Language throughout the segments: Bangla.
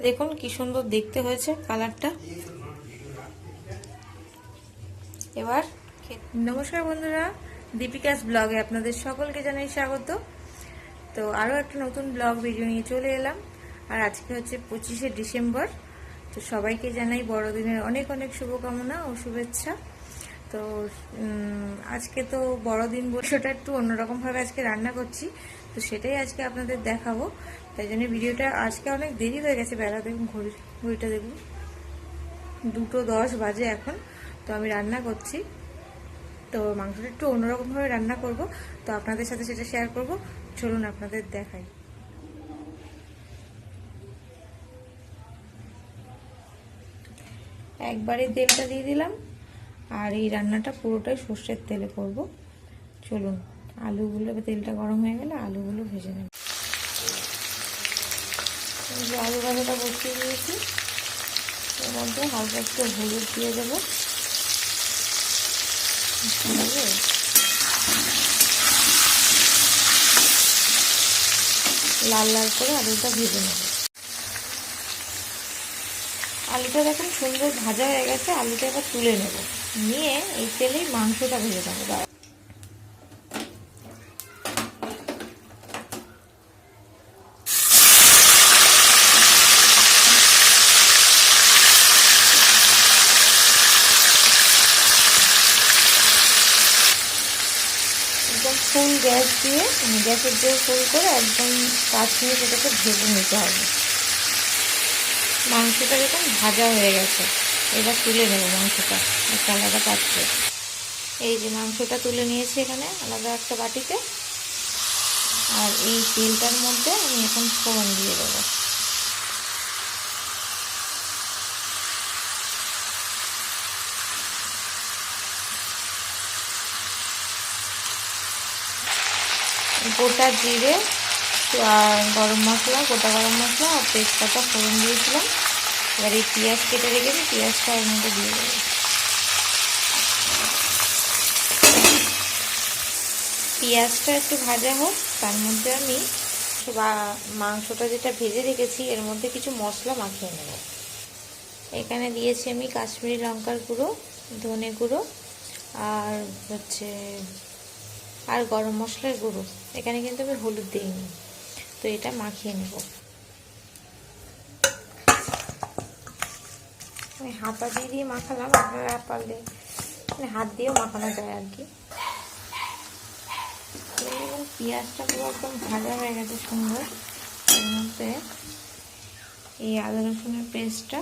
দেখুন কি সুন্দর দেখতে হয়েছে কালারটা। এবার নমস্কার বন্ধুরা, দীপিকাস ব্লগে আপনাদের সকলকে জানাই স্বাগত। তো আরও একটা নতুন ব্লগ ভিডিও নিয়ে চলে এলাম। আর আজকে হচ্ছে 25শে ডিসেম্বর। তো সবাইকে জানাই বড়দিনের অনেক অনেক শুভকামনা ও শুভেচ্ছা। তো আজকে তো বড়দিন বসেটা একটু অন্যরকমভাবে আজকে রান্না করছি, তো সেটাই আজকে আপনাদের দেখাবো। তাই জন্য ভিডিওটা আজকে অনেক দেরি হয়ে গেছে, বেলা দেখুন ঘড়িটা দেখুন 2:10 বাজে এখন। তো আমি রান্না করছি, তো মাংসটা একটু অন্যরকমভাবে রান্না করব, তো আপনাদের সাথে সেটা শেয়ার করব। চলুন আপনাদের দেখাই। একবারে তেলটা দিয়ে দিলাম, আর এই রান্নাটা পুরোটাই সর্ষের তেলে করব। চলুন আলুগুলো, তেলটা গরম হয়ে গেলে আলুগুলো ভেজে নেব। আলু ভাজাটা বসিয়ে দিয়েছি, এর মধ্যে হালকা একটু হলুদ দিয়ে দেবো, লাল লাল করে আলুটা ভেজে নেব। আলুটা দেখুন সুন্দর ভাজা হয়ে গেছে, আলুটা এবার তুলে নেব, নিয়ে এই তেলেই মাংসটা ভেজে নেব। একদম ফুল গ্যাস দিয়ে, গ্যাসের দিয়ে ফুল করে একদম 5 মিনিট এটাকে ভেজে নিতে হবে। মাংসটা যখন ভাজা হয়ে গেছে, এবার তুলে নেব মাংসটা একটা আলাদা পাত্রে। এই যে মাংসটা তুলে নিয়েছি এখানে আলাদা একটা বাটিতে, আর এই তেলটার মধ্যে আমি এখন ফোড়ন দিয়ে দেবো। গোটা জিরে আর গরম মশলা, গোটা গরম মশলা আর তেজপাতা ফোড়ন দিয়েছিলাম। এবার এই পেঁয়াজ কেটে রেখেছি, পেঁয়াজটা এর মধ্যে দিয়ে দেবো। পেঁয়াজটা একটু ভাজা হোক, তার মধ্যে আমি মাংসটা যেটা ভেজে রেখেছি এর মধ্যে কিছু মশলা মাখিয়ে নেব। এখানে দিয়েছি আমি কাশ্মীরি লঙ্কার গুঁড়ো, ধনে গুঁড়ো আর আর গরম মশলার গুঁড়ো। এখানে কিন্তু আমি হলুদ দিইনি, তো এটা মাখিয়ে নেব। আমি হাতা দিয়ে মাখালাম, আপনারা পারলে হাত দিয়েও মাখানো যায় আর কি। পেঁয়াজটা পুরো একদম ভাজা হয়ে গেছে সুন্দর। এর মধ্যে এই আদা রসুনের পেস্টটা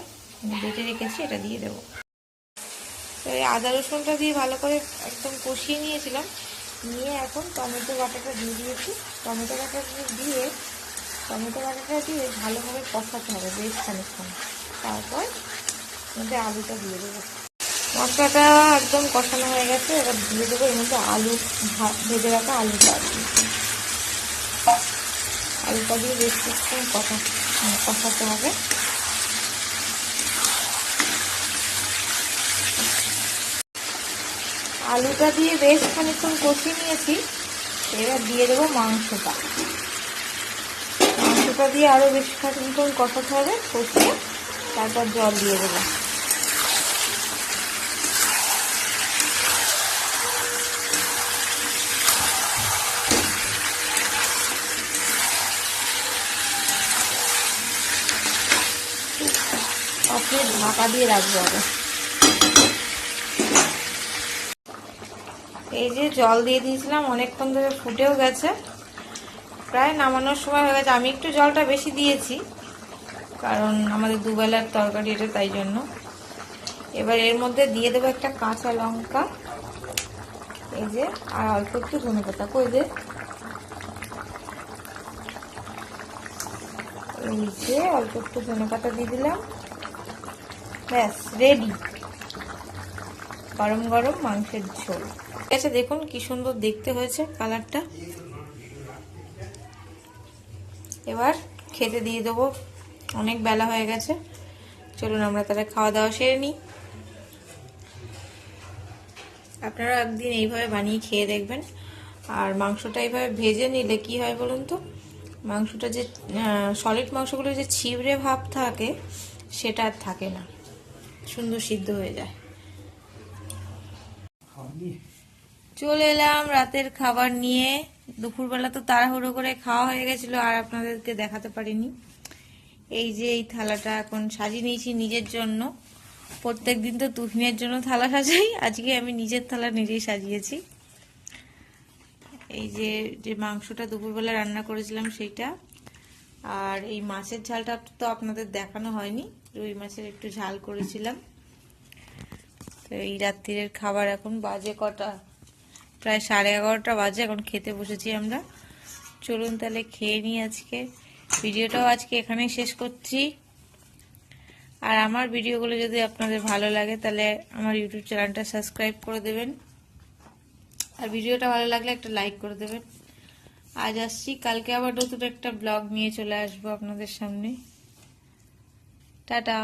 বেটে রেখেছি, এটা দিয়ে দেবো। তো এই আদা রসুনটা দিয়ে ভালো করে একদম কষিয়ে নিয়েছিলাম, নিয়ে এখন টমেটো বাটাটা দিয়ে দিয়েছি। টমেটো বাটাটা দিয়ে ভালোভাবে কষাতে হবে বেশ খানিকক্ষণ। তারপর মধ্যে আলুটা দিয়ে দেবো। মশলাটা একদম কষানো হয়ে গেছে, এবার দিয়ে দেবো এর মধ্যে ভেজে রাখা আলুটা দিয়ে বেশ কিছুক্ষণ কষাতে হবে। আলুটা দিয়ে বেশ খানিকক্ষণ কষিয়ে নিয়েছি, এবার দিয়ে দেবো মাংসটা দিয়ে আরও বেশ খানিকক্ষণ কষাতে হবে, কষিয়ে তারপর জল দিয়ে দেবো। আপনি ঢাকা দিয়ে রাখবো আগে। এই যে জল দিয়ে দিয়েছিলাম, অনেকক্ষণ ধরে ফুটেও গেছে, প্রায় নামানোর সময় হয়ে গেছে। আমি একটু জলটা বেশি দিয়েছি, কারণ আমাদের দুবেলার তরকারি এটা, তাই জন্য। এবার এর মধ্যে দিয়ে দেবো একটা কাঁচা লঙ্কা, এই যে, আর অল্প একটু ধনেপাতা। কই যে এই যে অল্প একটু ধনেপাতা দিয়ে দিলাম, ব্যাস রেডি গরম গরম মাংসের ঝোল। ঠিক আছে, দেখুন কি সুন্দর দেখতে হয়েছে কালারটা। এবার খেতে দিয়ে দেবো, অনেক বেলা হয়ে গেছে। চলুন আমরা তাহলে খাওয়া দাওয়া সেরে নিই। আপনারা একদিন এইভাবে বানিয়ে খেয়ে দেখবেন। আর মাংসটা এইভাবে ভেজে নিলে কি হয় বলুন তো, মাংসটা যে সলিড মাংসগুলো যে ছিবড়ে ভাব থাকে সেটা আর থাকে না, সুন্দর সিদ্ধ হয়ে যায়। চলে এলাম রাতের খাবার নিয়ে। দুপুরবেলা তো তাড়াহুড়ো করে খাওয়া হয়ে গেছিল আর আপনাদেরকে দেখাতে পারিনি। এই যে এই থালাটা এখন সাজিয়ে নিয়েছি নিজের জন্য। প্রত্যেকদিন তো তুহিনের জন্য থালা সাজাই, আজকে আমি নিজের থালা নিজেই সাজিয়েছি। এই যে যে মাংসটা দুপুরবেলা রান্না করেছিলাম সেইটা, আর এই মাছের ঝালটা তো আপনাদের দেখানো হয়নি, রুই মাছের একটু ঝাল করেছিলাম। তো এই রাত্রির খাবার এখন বাজে কটা, প্রায় 11:30 বাজে, এখন খেতে বসেছি আমরা। চলুন তাহলে খেয়ে নিই। আজকে ভিডিওটাও আজকে এখানেই শেষ করছি। আর আমার ভিডিওগুলো যদি আপনাদের ভালো লাগে তাহলে আমার ইউটিউব চ্যানেলটা সাবস্ক্রাইব করে দেবেন, আর ভিডিওটা ভালো লাগলে একটা লাইক করে দেবেন। আজ আসছি, কালকে আবার নতুন একটা ব্লগ নিয়ে চলে আসবো আপনাদের সামনে। টাটা।